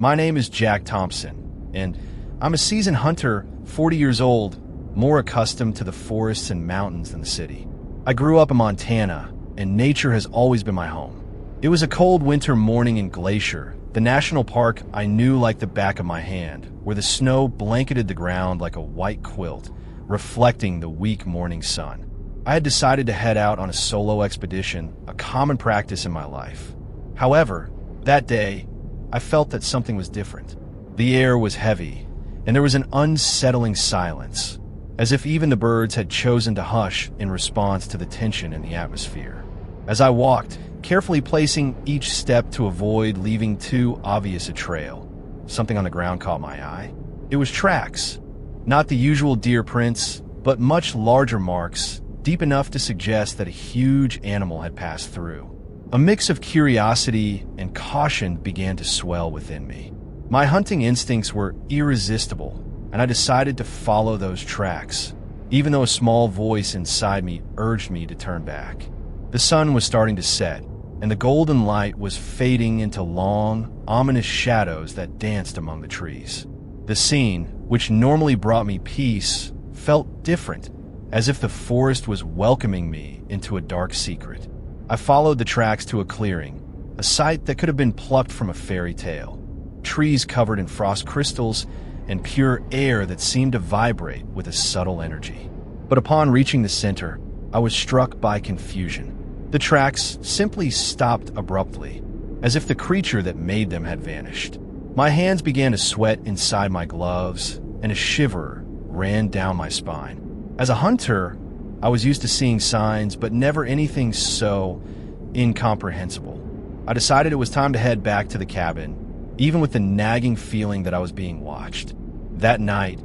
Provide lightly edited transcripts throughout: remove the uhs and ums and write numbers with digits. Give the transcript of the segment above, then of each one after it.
My name is Jack Thompson, and I'm a seasoned hunter, 40 years old, more accustomed to the forests and mountains than the city. I grew up in Montana, and nature has always been my home. It was a cold winter morning in Glacier, the national park I knew like the back of my hand, where the snow blanketed the ground like a white quilt, reflecting the weak morning sun. I had decided to head out on a solo expedition, a common practice in my life. However, that day, I felt that something was different. The air was heavy, and there was an unsettling silence, as if even the birds had chosen to hush in response to the tension in the atmosphere. As I walked, carefully placing each step to avoid leaving too obvious a trail, something on the ground caught my eye. It was tracks, not the usual deer prints, but much larger marks, deep enough to suggest that a huge animal had passed through. A mix of curiosity and caution began to swell within me. My hunting instincts were irresistible, and I decided to follow those tracks, even though a small voice inside me urged me to turn back. The sun was starting to set, and the golden light was fading into long, ominous shadows that danced among the trees. The scene, which normally brought me peace, felt different, as if the forest was welcoming me into a dark secret. I followed the tracks to a clearing, a sight that could have been plucked from a fairy tale. Trees covered in frost crystals and pure air that seemed to vibrate with a subtle energy. But upon reaching the center, I was struck by confusion. The tracks simply stopped abruptly, as if the creature that made them had vanished. My hands began to sweat inside my gloves, and a shiver ran down my spine. As a hunter, I was used to seeing signs, but never anything so incomprehensible. I decided it was time to head back to the cabin, even with the nagging feeling that I was being watched. That night,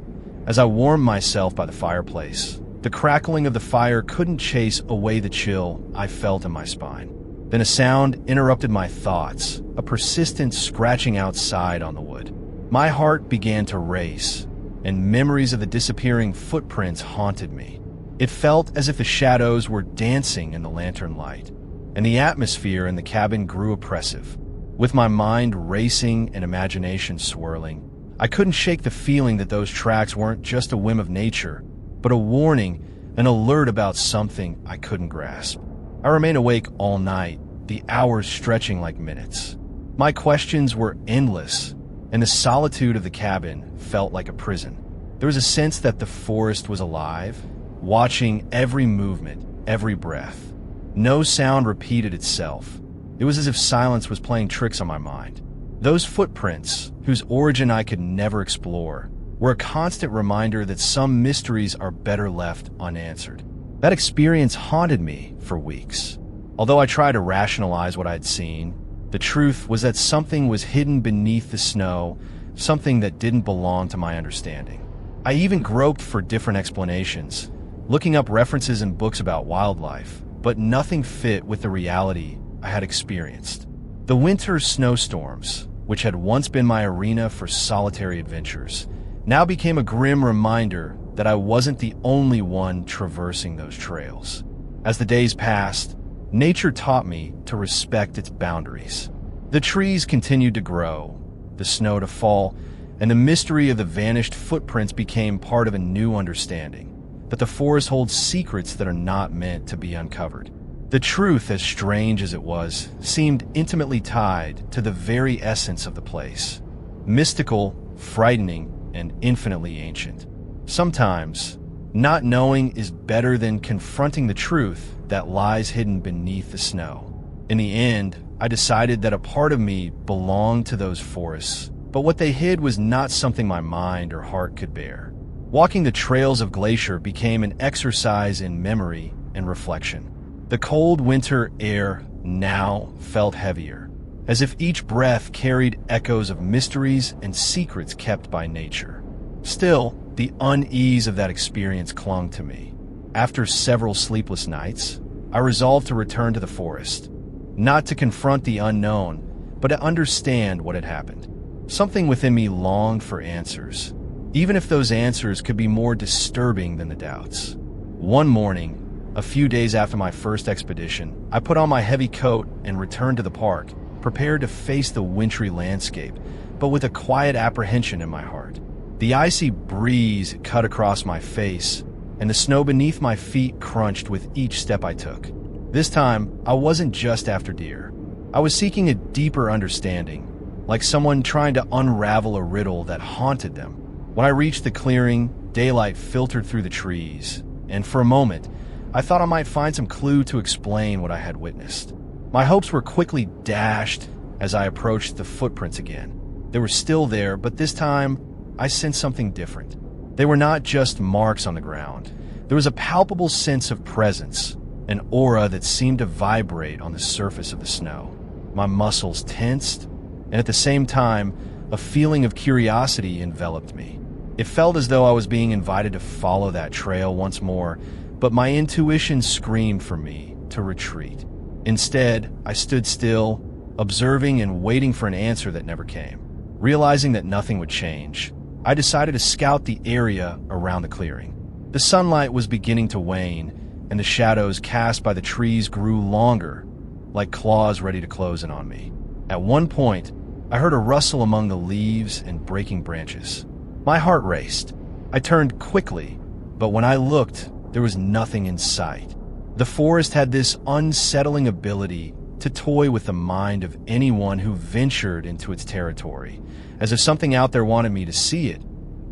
as I warmed myself by the fireplace, the crackling of the fire couldn't chase away the chill I felt in my spine. Then a sound interrupted my thoughts, a persistent scratching outside on the wood. My heart began to race, and memories of the disappearing footprints haunted me. It felt as if the shadows were dancing in the lantern light, and the atmosphere in the cabin grew oppressive. With my mind racing and imagination swirling, I couldn't shake the feeling that those tracks weren't just a whim of nature, but a warning, an alert about something I couldn't grasp. I remained awake all night, the hours stretching like minutes. My questions were endless, and the solitude of the cabin felt like a prison. There was a sense that the forest was alive, watching every movement, every breath. No sound repeated itself. It was as if silence was playing tricks on my mind. Those footprints, whose origin I could never explore, were a constant reminder that some mysteries are better left unanswered. That experience haunted me for weeks. Although I tried to rationalize what I'd seen, the truth was that something was hidden beneath the snow, something that didn't belong to my understanding. I even groped for different explanations, looking up references in books about wildlife, but nothing fit with the reality I had experienced. The winter snowstorms, which had once been my arena for solitary adventures, now became a grim reminder that I wasn't the only one traversing those trails. As the days passed, nature taught me to respect its boundaries. The trees continued to grow, the snow to fall, and the mystery of the vanished footprints became part of a new understanding, that the forest holds secrets that are not meant to be uncovered. The truth, as strange as it was, seemed intimately tied to the very essence of the place. Mystical, frightening, and infinitely ancient. Sometimes, not knowing is better than confronting the truth that lies hidden beneath the snow. In the end, I decided that a part of me belonged to those forests, but what they hid was not something my mind or heart could bear. Walking the trails of Glacier became an exercise in memory and reflection. The cold winter air now felt heavier, as if each breath carried echoes of mysteries and secrets kept by nature. Still, the unease of that experience clung to me. After several sleepless nights, I resolved to return to the forest, not to confront the unknown, but to understand what had happened. Something within me longed for answers, even if those answers could be more disturbing than the doubts. One morning, a few days after my first expedition, I put on my heavy coat and returned to the park, prepared to face the wintry landscape, but with a quiet apprehension in my heart. The icy breeze cut across my face, and the snow beneath my feet crunched with each step I took. This time, I wasn't just after deer. I was seeking a deeper understanding, like someone trying to unravel a riddle that haunted them. When I reached the clearing, daylight filtered through the trees, and for a moment, I thought I might find some clue to explain what I had witnessed. My hopes were quickly dashed as I approached the footprints again. They were still there, but this time, I sensed something different. They were not just marks on the ground. There was a palpable sense of presence, an aura that seemed to vibrate on the surface of the snow. My muscles tensed, and at the same time, a feeling of curiosity enveloped me. It felt as though I was being invited to follow that trail once more, but my intuition screamed for me to retreat. Instead, I stood still, observing and waiting for an answer that never came. Realizing that nothing would change, I decided to scout the area around the clearing. The sunlight was beginning to wane, and the shadows cast by the trees grew longer, like claws ready to close in on me. At one point, I heard a rustle among the leaves and breaking branches. My heart raced. I turned quickly, but when I looked, there was nothing in sight. The forest had this unsettling ability to toy with the mind of anyone who ventured into its territory, as if something out there wanted me to see it,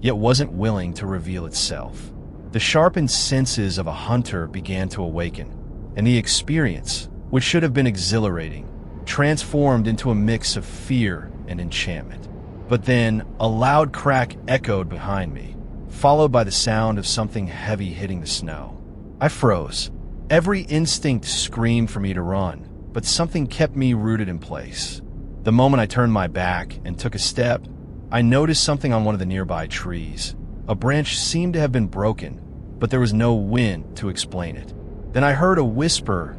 yet wasn't willing to reveal itself. The sharpened senses of a hunter began to awaken, and the experience, which should have been exhilarating, transformed into a mix of fear and enchantment. But then, a loud crack echoed behind me, followed by the sound of something heavy hitting the snow. I froze. Every instinct screamed for me to run, but something kept me rooted in place. The moment I turned my back and took a step, I noticed something on one of the nearby trees. A branch seemed to have been broken, but there was no wind to explain it. Then I heard a whisper,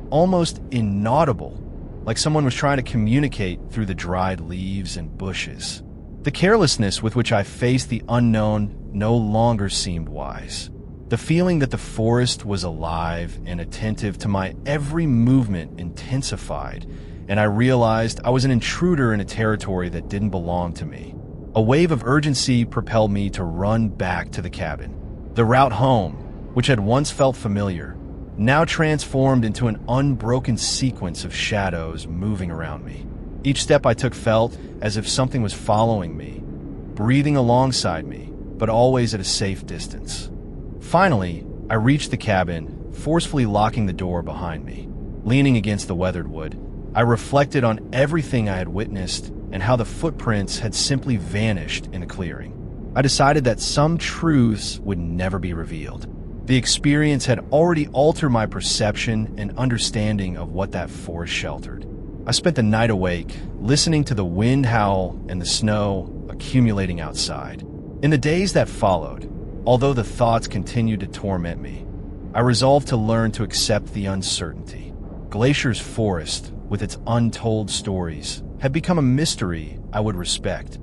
almost inaudible, like someone was trying to communicate through the dried leaves and bushes. The carelessness with which I faced the unknown no longer seemed wise. The feeling that the forest was alive and attentive to my every movement intensified, and I realized I was an intruder in a territory that didn't belong to me. A wave of urgency propelled me to run back to the cabin. The route home, which had once felt familiar, now transformed into an unbroken sequence of shadows moving around me. Each step I took felt as if something was following me, breathing alongside me, but always at a safe distance. Finally, I reached the cabin, forcefully locking the door behind me. Leaning against the weathered wood, I reflected on everything I had witnessed and how the footprints had simply vanished in the clearing. I decided that some truths would never be revealed. The experience had already altered my perception and understanding of what that forest sheltered. I spent the night awake, listening to the wind howl and the snow accumulating outside. In the days that followed, although the thoughts continued to torment me, I resolved to learn to accept the uncertainty. Glacier's forest, with its untold stories, had become a mystery I would respect,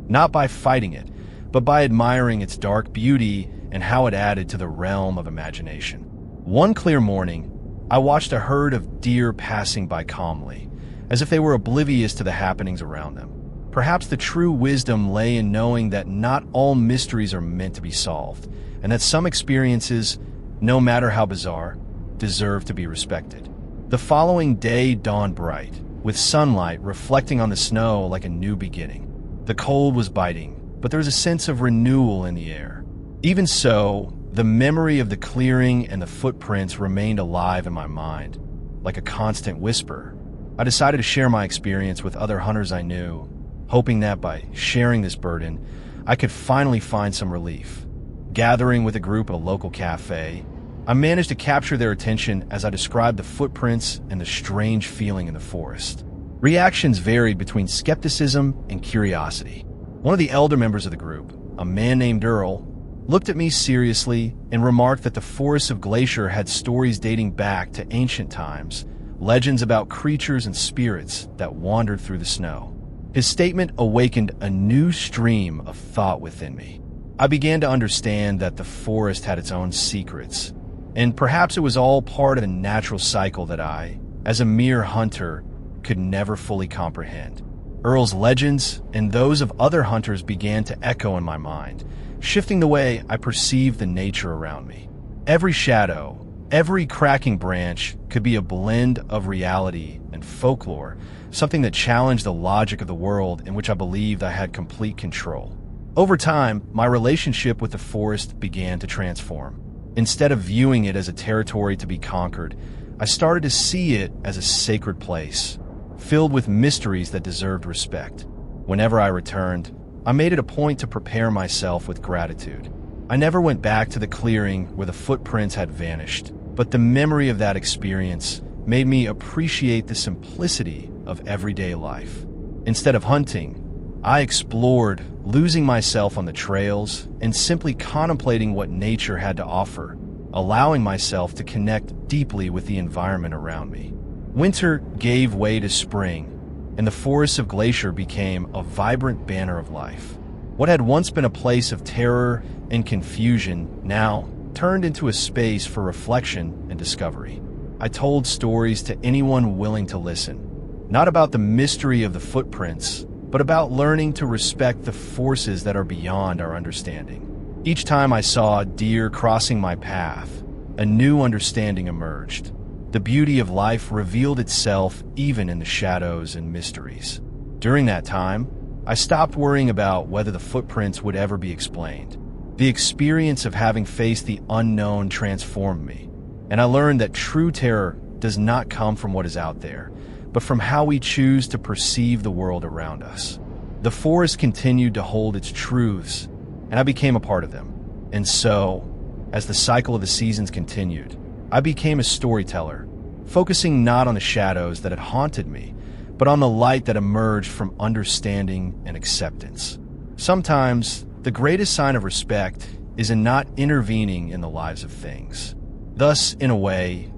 not by fighting it, but by admiring its dark beauty and how it added to the realm of imagination. One clear morning, I watched a herd of deer passing by calmly, as if they were oblivious to the happenings around them. Perhaps the true wisdom lay in knowing that not all mysteries are meant to be solved, and that some experiences, no matter how bizarre, deserve to be respected. The following day dawned bright, with sunlight reflecting on the snow like a new beginning. The cold was biting, but there was a sense of renewal in the air. Even so, the memory of the clearing and the footprints remained alive in my mind, like a constant whisper. I decided to share my experience with other hunters I knew, hoping that by sharing this burden, I could finally find some relief. Gathering with a group at a local cafe, I managed to capture their attention as I described the footprints and the strange feeling in the forest. Reactions varied between skepticism and curiosity. One of the elder members of the group, a man named Earl, looked at me seriously and remarked that the forests of Glacier had stories dating back to ancient times, legends about creatures and spirits that wandered through the snow. His statement awakened a new stream of thought within me. I began to understand that the forest had its own secrets, and perhaps it was all part of a natural cycle that I, as a mere hunter, could never fully comprehend. Earl's legends and those of other hunters began to echo in my mind, shifting the way I perceived the nature around me. Every shadow, every cracking branch could be a blend of reality and folklore, something that challenged the logic of the world in which I believed I had complete control. Over time, my relationship with the forest began to transform. Instead of viewing it as a territory to be conquered, I started to see it as a sacred place, filled with mysteries that deserved respect. Whenever I returned, I made it a point to prepare myself with gratitude. I never went back to the clearing where the footprints had vanished, but the memory of that experience made me appreciate the simplicity of everyday life. Instead of hunting, I explored, losing myself on the trails and simply contemplating what nature had to offer, allowing myself to connect deeply with the environment around me. Winter gave way to spring, and the forests of Glacier became a vibrant banner of life. What had once been a place of terror and confusion now turned into a space for reflection and discovery. I told stories to anyone willing to listen, not about the mystery of the footprints, but about learning to respect the forces that are beyond our understanding. Each time I saw a deer crossing my path, a new understanding emerged. The beauty of life revealed itself even in the shadows and mysteries. During that time, I stopped worrying about whether the footprints would ever be explained. The experience of having faced the unknown transformed me, and I learned that true terror does not come from what is out there, but from how we choose to perceive the world around us. The forest continued to hold its truths, and I became a part of them. And so, as the cycle of the seasons continued, I became a storyteller, focusing not on the shadows that had haunted me, but on the light that emerged from understanding and acceptance. Sometimes, the greatest sign of respect is in not intervening in the lives of things. Thus, in a way,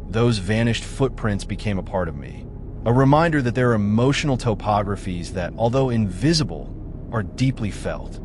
those vanished footprints became a part of me, a reminder that there are emotional topographies that, although invisible, are deeply felt.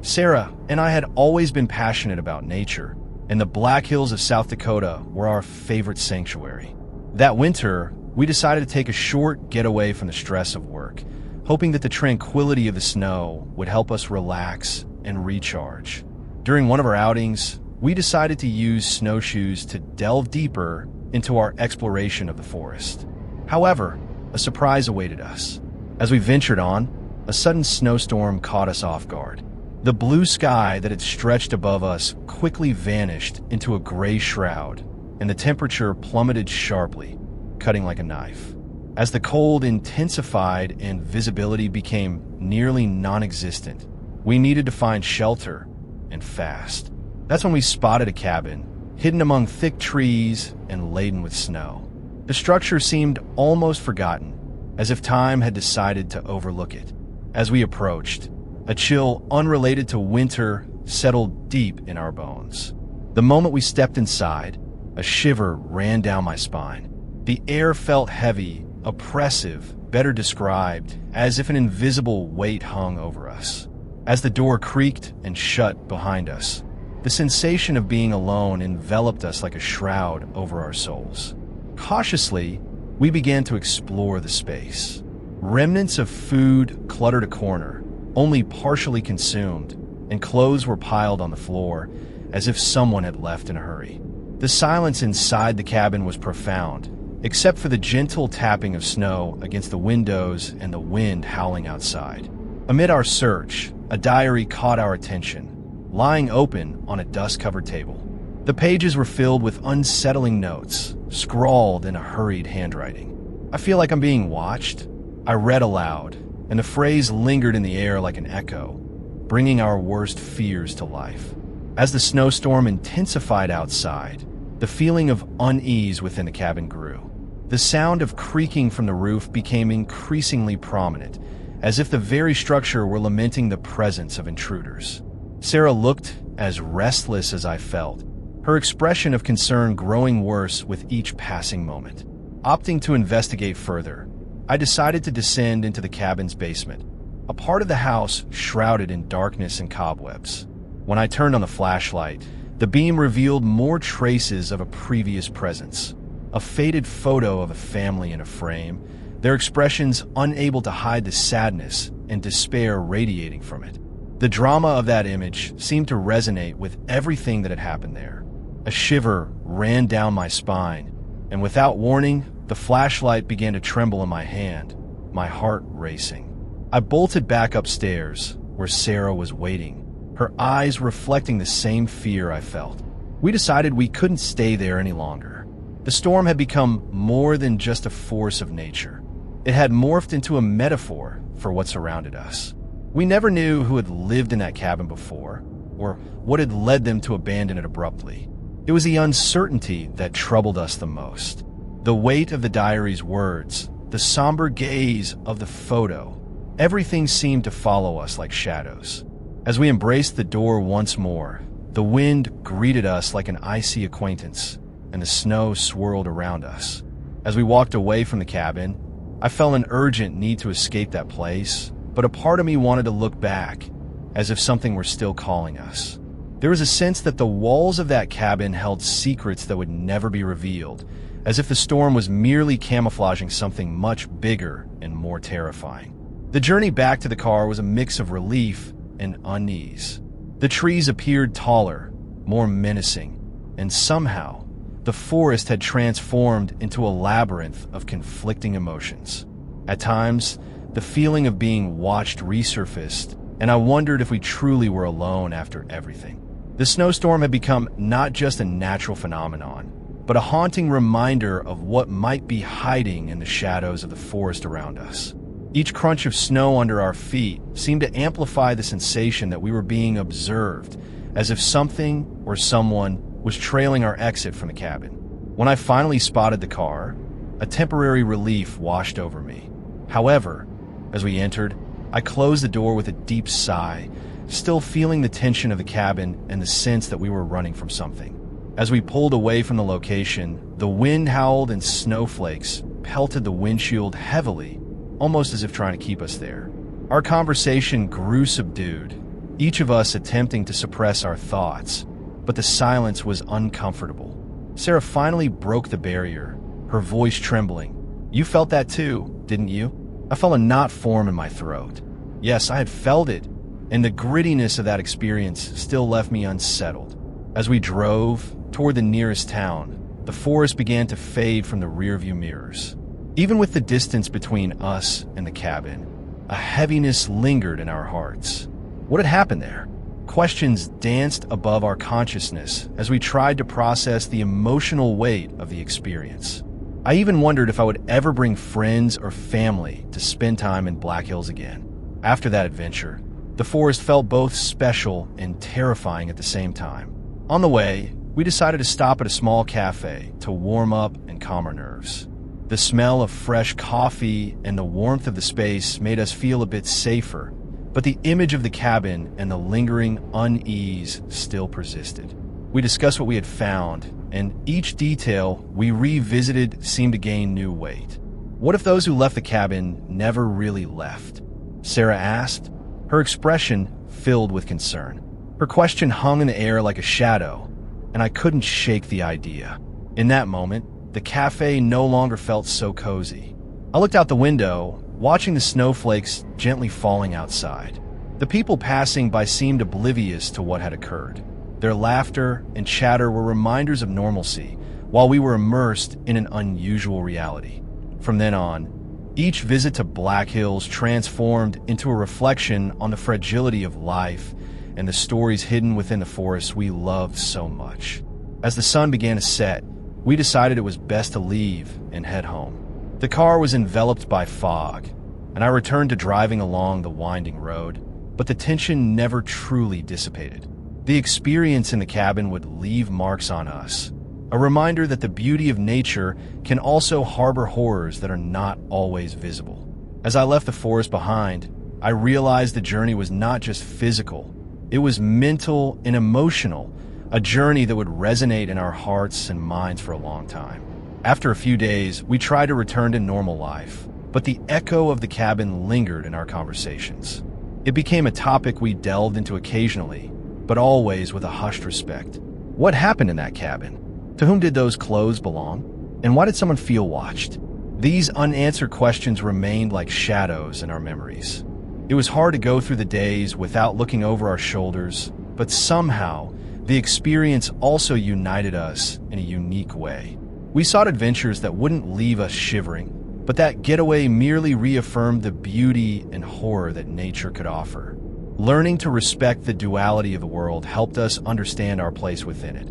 Sarah and I had always been passionate about nature, and the Black Hills of South Dakota were our favorite sanctuary. That winter, we decided to take a short getaway from the stress of work, hoping that the tranquility of the snow would help us relax and recharge. During one of our outings, we decided to use snowshoes to delve deeper into our exploration of the forest. However, a surprise awaited us. As we ventured on, a sudden snowstorm caught us off guard. The blue sky that had stretched above us quickly vanished into a gray shroud, and the temperature plummeted sharply, cutting like a knife. As the cold intensified and visibility became nearly non-existent, we needed to find shelter, and fast. That's when we spotted a cabin, hidden among thick trees and laden with snow. The structure seemed almost forgotten, as if time had decided to overlook it. As we approached, a chill unrelated to winter settled deep in our bones. The moment we stepped inside, a shiver ran down my spine. The air felt heavy, oppressive, better described, as if an invisible weight hung over us. As the door creaked and shut behind us, the sensation of being alone enveloped us like a shroud over our souls. Cautiously, we began to explore the space. Remnants of food cluttered a corner, only partially consumed, and clothes were piled on the floor, as if someone had left in a hurry. The silence inside the cabin was profound, except for the gentle tapping of snow against the windows and the wind howling outside. Amid our search, a diary caught our attention, lying open on a dust-covered table. The pages were filled with unsettling notes, scrawled in a hurried handwriting. "I feel like I'm being watched," I read aloud, and the phrase lingered in the air like an echo, bringing our worst fears to life. As the snowstorm intensified outside, the feeling of unease within the cabin grew. The sound of creaking from the roof became increasingly prominent, as if the very structure were lamenting the presence of intruders. Sarah looked as restless as I felt, her expression of concern growing worse with each passing moment. Opting to investigate further, I decided to descend into the cabin's basement, a part of the house shrouded in darkness and cobwebs. When I turned on the flashlight, the beam revealed more traces of a previous presence. a faded photo of a family in a frame, their expressions unable to hide the sadness and despair radiating from it. The drama of that image seemed to resonate with everything that had happened there. A shiver ran down my spine, and without warning, the flashlight began to tremble in my hand, my heart racing. I bolted back upstairs, where Sarah was waiting, her eyes reflecting the same fear I felt. We decided we couldn't stay there any longer. The storm had become more than just a force of nature. It had morphed into a metaphor for what surrounded us. We never knew who had lived in that cabin before, or what had led them to abandon it abruptly. It was the uncertainty that troubled us the most. The weight of the diary's words, the somber gaze of the photo, everything seemed to follow us like shadows. As we embraced the door once more, the wind greeted us like an icy acquaintance, and the snow swirled around us. As we walked away from the cabin, I felt an urgent need to escape that place, but a part of me wanted to look back, as if something were still calling us. There was a sense that the walls of that cabin held secrets that would never be revealed, as if the storm was merely camouflaging something much bigger and more terrifying. The journey back to the car was a mix of relief and unease. The trees appeared taller, more menacing, and somehow, the forest had transformed into a labyrinth of conflicting emotions. At times, the feeling of being watched resurfaced, and I wondered if we truly were alone after everything. The snowstorm had become not just a natural phenomenon, but a haunting reminder of what might be hiding in the shadows of the forest around us. Each crunch of snow under our feet seemed to amplify the sensation that we were being observed, as if something or someone was trailing our exit from the cabin. When I finally spotted the car, a temporary relief washed over me. However, as we entered, I closed the door with a deep sigh, still feeling the tension of the cabin and the sense that we were running from something. As we pulled away from the location, the wind howled and snowflakes pelted the windshield heavily, almost as if trying to keep us there. Our conversation grew subdued, each of us attempting to suppress our thoughts, but the silence was uncomfortable. Sarah finally broke the barrier, her voice trembling. "You felt that too, didn't you?" I felt a knot form in my throat. Yes, I had felt it, and the grittiness of that experience still left me unsettled. As we drove toward the nearest town, the forest began to fade from the rearview mirrors. Even with the distance between us and the cabin, a heaviness lingered in our hearts. What had happened there? Questions danced above our consciousness as we tried to process the emotional weight of the experience. I even wondered if I would ever bring friends or family to spend time in Black Hills again. After that adventure, the forest felt both special and terrifying at the same time. On the way, we decided to stop at a small cafe to warm up and calm our nerves. The smell of fresh coffee and the warmth of the space made us feel a bit safer, but the image of the cabin and the lingering unease still persisted. We discussed what we had found, and each detail we revisited seemed to gain new weight. What if those who left the cabin never really left? Sarah asked, her expression filled with concern. Her question hung in the air like a shadow, and I couldn't shake the idea. In that moment, the cafe no longer felt so cozy. I looked out the window, watching the snowflakes gently falling outside. The people passing by seemed oblivious to what had occurred. Their laughter and chatter were reminders of normalcy, while we were immersed in an unusual reality. From then on, each visit to Black Hills transformed into a reflection on the fragility of life and the stories hidden within the forests we loved so much. As the sun began to set, we decided it was best to leave and head home. The car was enveloped by fog, and I returned to driving along the winding road, but the tension never truly dissipated. The experience in the cabin would leave marks on us, a reminder that the beauty of nature can also harbor horrors that are not always visible. As I left the forest behind, I realized the journey was not just physical, it was mental and emotional, a journey that would resonate in our hearts and minds for a long time. After a few days, we tried to return to normal life, but the echo of the cabin lingered in our conversations. It became a topic we delved into occasionally, but always with a hushed respect. What happened in that cabin? To whom did those clothes belong? And why did someone feel watched? These unanswered questions remained like shadows in our memories. It was hard to go through the days without looking over our shoulders, but somehow, the experience also united us in a unique way. We sought adventures that wouldn't leave us shivering, but that getaway merely reaffirmed the beauty and horror that nature could offer. Learning to respect the duality of the world helped us understand our place within it.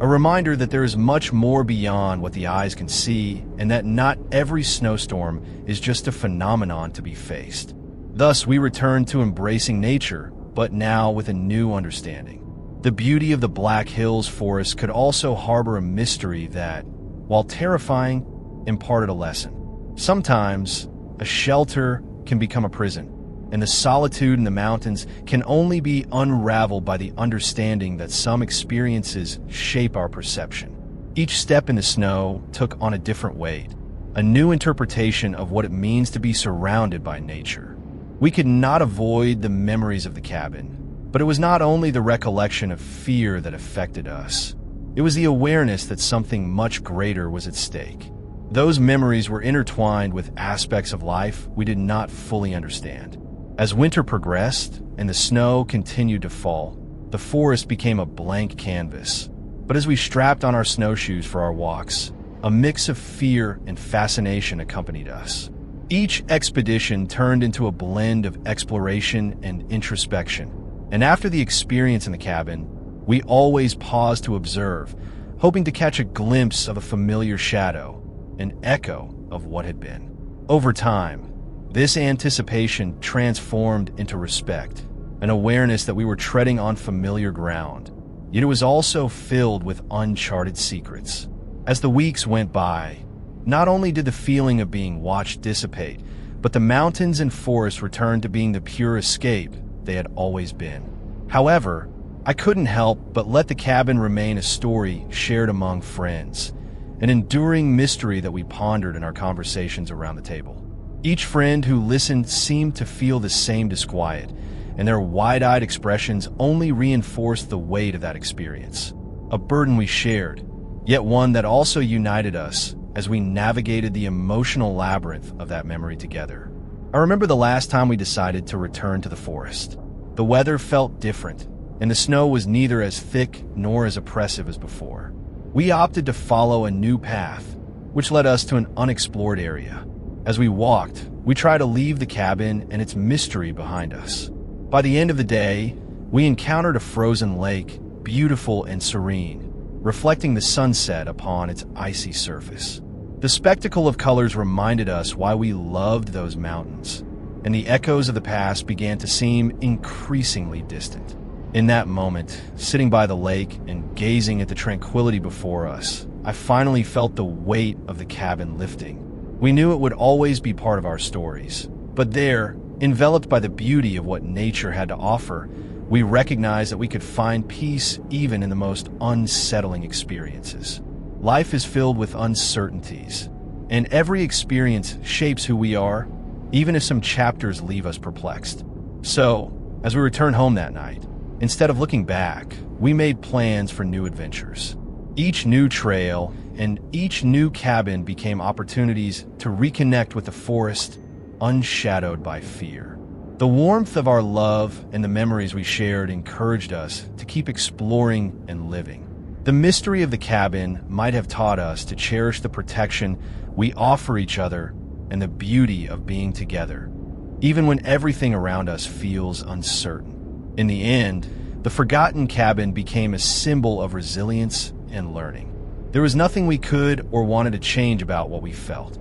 A reminder that there is much more beyond what the eyes can see, and that not every snowstorm is just a phenomenon to be faced. Thus, we returned to embracing nature, but now with a new understanding. The beauty of the Black Hills forest could also harbor a mystery that, while terrifying, imparted a lesson. Sometimes, a shelter can become a prison, and the solitude in the mountains can only be unraveled by the understanding that some experiences shape our perception. Each step in the snow took on a different weight, a new interpretation of what it means to be surrounded by nature. We could not avoid the memories of the cabin, but it was not only the recollection of fear that affected us. It was the awareness that something much greater was at stake. Those memories were intertwined with aspects of life we did not fully understand. As winter progressed and the snow continued to fall, the forest became a blank canvas. But as we strapped on our snowshoes for our walks, a mix of fear and fascination accompanied us. Each expedition turned into a blend of exploration and introspection. And after the experience in the cabin, we always paused to observe, hoping to catch a glimpse of a familiar shadow, an echo of what had been. Over time, this anticipation transformed into respect, an awareness that we were treading on familiar ground, yet it was also filled with uncharted secrets. As the weeks went by, not only did the feeling of being watched dissipate, but the mountains and forests returned to being the pure escape they had always been. However, I couldn't help but let the cabin remain a story shared among friends, an enduring mystery that we pondered in our conversations around the table. Each friend who listened seemed to feel the same disquiet, and their wide-eyed expressions only reinforced the weight of that experience. A burden we shared, yet one that also united us as we navigated the emotional labyrinth of that memory together. I remember the last time we decided to return to the forest. The weather felt different, and the snow was neither as thick nor as oppressive as before. We opted to follow a new path, which led us to an unexplored area. As we walked, we tried to leave the cabin and its mystery behind us. By the end of the day, we encountered a frozen lake, beautiful and serene, reflecting the sunset upon its icy surface. The spectacle of colors reminded us why we loved those mountains, and the echoes of the past began to seem increasingly distant. In that moment, sitting by the lake and gazing at the tranquility before us, I finally felt the weight of the cabin lifting. We knew it would always be part of our stories, but there, enveloped by the beauty of what nature had to offer, we recognized that we could find peace even in the most unsettling experiences. Life is filled with uncertainties, and every experience shapes who we are, even if some chapters leave us perplexed. So, as we returned home that night, instead of looking back, we made plans for new adventures. Each new trail and each new cabin became opportunities to reconnect with the forest, unshadowed by fear. The warmth of our love and the memories we shared encouraged us to keep exploring and living. The mystery of the cabin might have taught us to cherish the protection we offer each other and the beauty of being together, even when everything around us feels uncertain. In the end, the forgotten cabin became a symbol of resilience and learning. There was nothing we could or wanted to change about what we felt.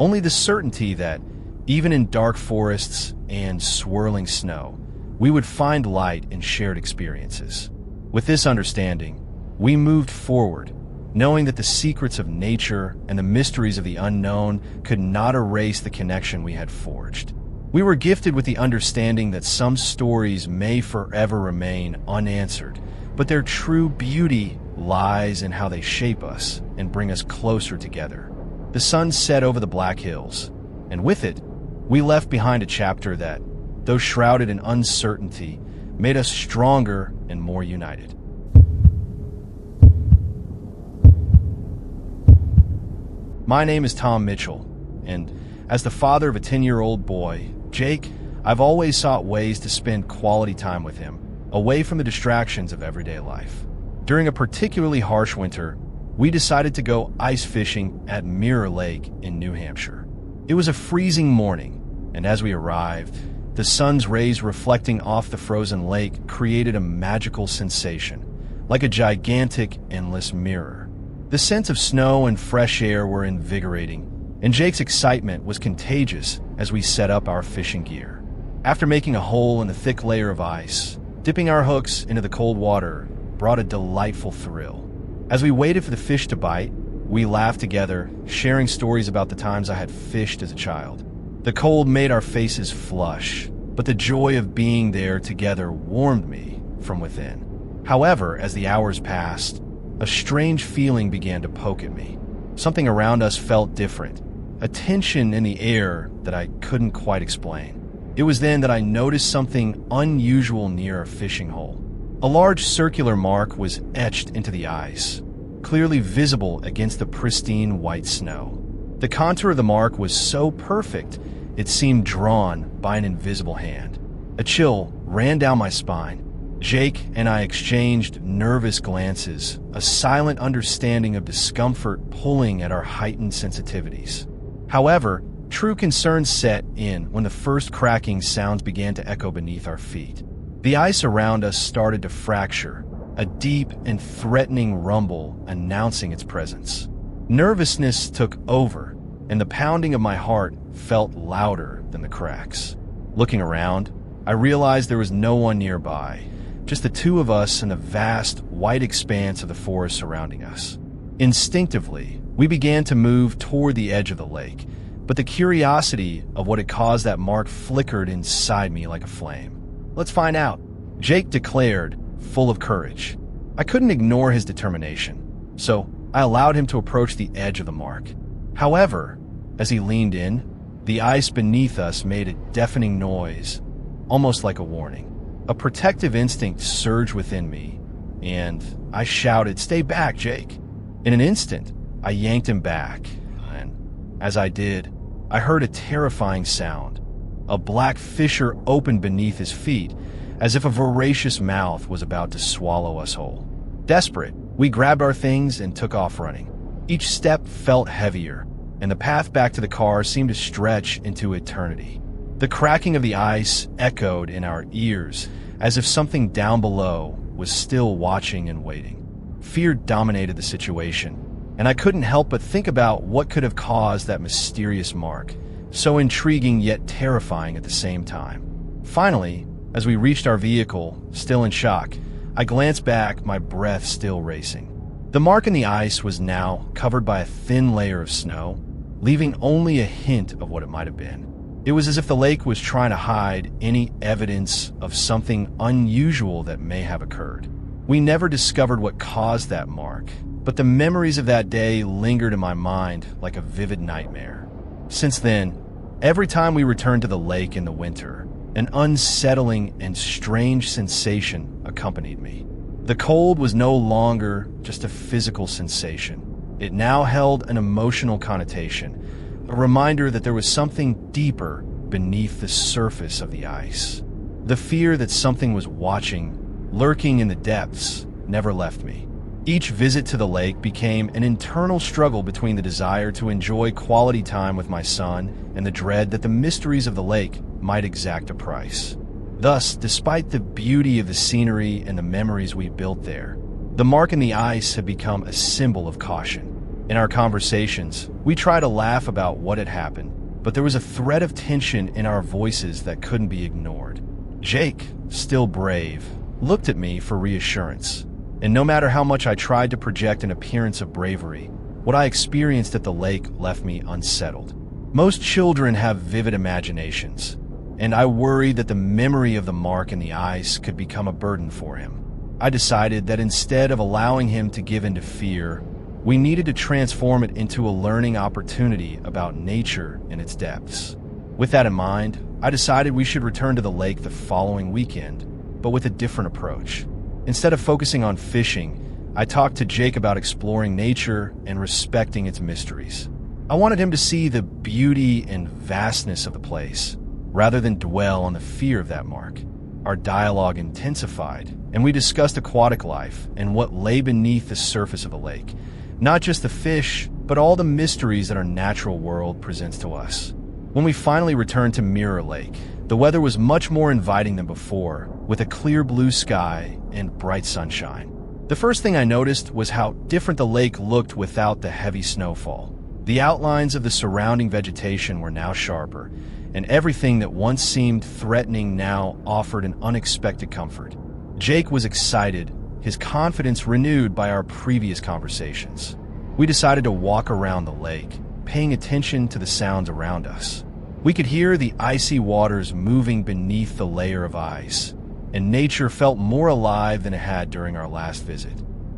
Only the certainty that, even in dark forests and swirling snow, we would find light in shared experiences. With this understanding, we moved forward, knowing that the secrets of nature and the mysteries of the unknown could not erase the connection we had forged. We were gifted with the understanding that some stories may forever remain unanswered, but their true beauty lies in how they shape us and bring us closer together. The sun set over the Black Hills, and with it, we left behind a chapter that, though shrouded in uncertainty, made us stronger and more united. My name is Tom Mitchell, and as the father of a 10-year-old boy, Jake, I've always sought ways to spend quality time with him, away from the distractions of everyday life. During a particularly harsh winter, we decided to go ice fishing at Mirror Lake in New Hampshire. It was a freezing morning, and as we arrived, the sun's rays reflecting off the frozen lake created a magical sensation, like a gigantic, endless mirror. The scents of snow and fresh air were invigorating, and Jake's excitement was contagious as we set up our fishing gear. After making a hole in the thick layer of ice, dipping our hooks into the cold water brought a delightful thrill. As we waited for the fish to bite, we laughed together, sharing stories about the times I had fished as a child. The cold made our faces flush, but the joy of being there together warmed me from within. However, as the hours passed, a strange feeling began to poke at me. Something around us felt different, a tension in the air that I couldn't quite explain. It was then that I noticed something unusual near our fishing hole. A large circular mark was etched into the ice, clearly visible against the pristine white snow. The contour of the mark was so perfect, it seemed drawn by an invisible hand. A chill ran down my spine. Jake and I exchanged nervous glances, a silent understanding of discomfort pulling at our heightened sensitivities. However, true concern set in when the first cracking sounds began to echo beneath our feet. The ice around us started to fracture, a deep and threatening rumble announcing its presence. Nervousness took over, and the pounding of my heart felt louder than the cracks. Looking around, I realized there was no one nearby, just the two of us and the vast, white expanse of the forest surrounding us. Instinctively, we began to move toward the edge of the lake, but the curiosity of what had caused that mark flickered inside me like a flame. "Let's find out," Jake declared, full of courage. I couldn't ignore his determination, so I allowed him to approach the edge of the mark. However, as he leaned in, the ice beneath us made a deafening noise, almost like a warning. A protective instinct surged within me, and I shouted, "Stay back, Jake." In an instant, I yanked him back, and as I did, I heard a terrifying sound. A black fissure opened beneath his feet, as if a voracious mouth was about to swallow us whole. Desperate, we grabbed our things and took off running. Each step felt heavier, and the path back to the car seemed to stretch into eternity. The cracking of the ice echoed in our ears, as if something down below was still watching and waiting. Fear dominated the situation, and I couldn't help but think about what could have caused that mysterious mark, so intriguing yet terrifying at the same time. Finally, as we reached our vehicle, still in shock, I glanced back, my breath still racing. The mark in the ice was now covered by a thin layer of snow, leaving only a hint of what it might have been. It was as if the lake was trying to hide any evidence of something unusual that may have occurred. We never discovered what caused that mark, but the memories of that day lingered in my mind like a vivid nightmare. Since then, every time we returned to the lake in the winter, an unsettling and strange sensation accompanied me. The cold was no longer just a physical sensation. It now held an emotional connotation, a reminder that there was something deeper beneath the surface of the ice. The fear that something was watching, lurking in the depths, never left me. Each visit to the lake became an internal struggle between the desire to enjoy quality time with my son and the dread that the mysteries of the lake might exact a price. Thus, despite the beauty of the scenery and the memories we built there, the mark in the ice had become a symbol of caution. In our conversations, we tried to laugh about what had happened, but there was a thread of tension in our voices that couldn't be ignored. Jake, still brave, looked at me for reassurance, and no matter how much I tried to project an appearance of bravery, what I experienced at the lake left me unsettled. Most children have vivid imaginations, and I worried that the memory of the mark in the ice could become a burden for him. I decided that instead of allowing him to give in to fear, we needed to transform it into a learning opportunity about nature and its depths. With that in mind, I decided we should return to the lake the following weekend, but with a different approach. Instead of focusing on fishing, I talked to Jake about exploring nature and respecting its mysteries. I wanted him to see the beauty and vastness of the place, rather than dwell on the fear of that mark. Our dialogue intensified, and we discussed aquatic life and what lay beneath the surface of a lake. Not just the fish, but all the mysteries that our natural world presents to us. When we finally returned to Mirror Lake, the weather was much more inviting than before, with a clear blue sky and bright sunshine. The first thing I noticed was how different the lake looked without the heavy snowfall. The outlines of the surrounding vegetation were now sharper, and everything that once seemed threatening now offered an unexpected comfort. Jake was excited, his confidence renewed by our previous conversations. We decided to walk around the lake, paying attention to the sounds around us. We could hear the icy waters moving beneath the layer of ice, and nature felt more alive than it had during our last visit.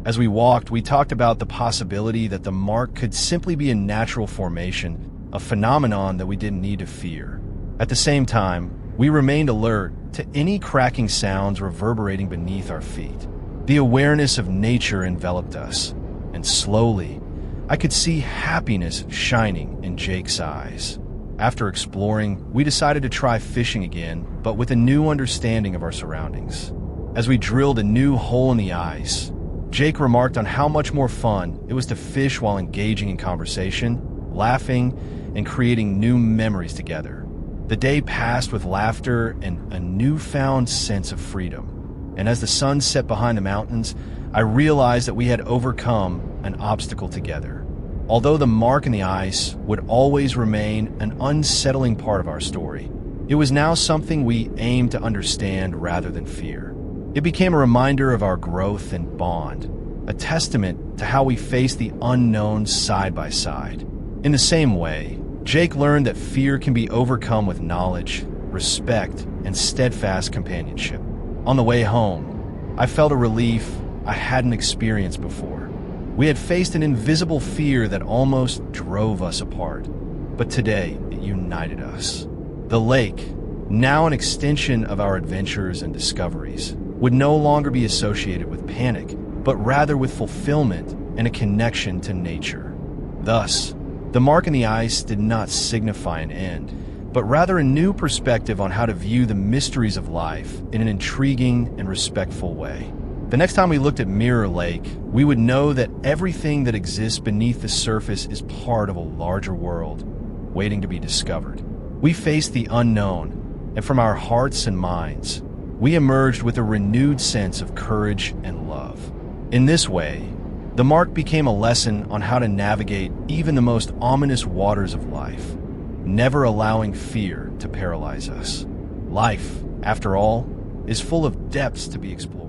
As we walked, we talked about the possibility that the mark could simply be a natural formation, a phenomenon that we didn't need to fear. At the same time, we remained alert to any cracking sounds reverberating beneath our feet. The awareness of nature enveloped us, and slowly, I could see happiness shining in Jake's eyes. After exploring, we decided to try fishing again, but with a new understanding of our surroundings. As we drilled a new hole in the ice, Jake remarked on how much more fun it was to fish while engaging in conversation, laughing, and creating new memories together. The day passed with laughter and a newfound sense of freedom. And as the sun set behind the mountains, I realized that we had overcome an obstacle together. Although the mark in the ice would always remain an unsettling part of our story, it was now something we aimed to understand rather than fear. It became a reminder of our growth and bond, a testament to how we face the unknown side by side. In the same way, Jake learned that fear can be overcome with knowledge, respect, and steadfast companionship. On the way home, I felt a relief I hadn't experienced before. We had faced an invisible fear that almost drove us apart, but today it united us. The lake, now an extension of our adventures and discoveries, would no longer be associated with panic, but rather with fulfillment and a connection to nature. Thus, the mark in the ice did not signify an end, but rather a new perspective on how to view the mysteries of life in an intriguing and respectful way. The next time we looked at Mirror Lake, we would know that everything that exists beneath the surface is part of a larger world, waiting to be discovered. We faced the unknown, and from our hearts and minds, we emerged with a renewed sense of courage and love. In this way, the mark became a lesson on how to navigate even the most ominous waters of life, never allowing fear to paralyze us. Life, after all, is full of depths to be explored.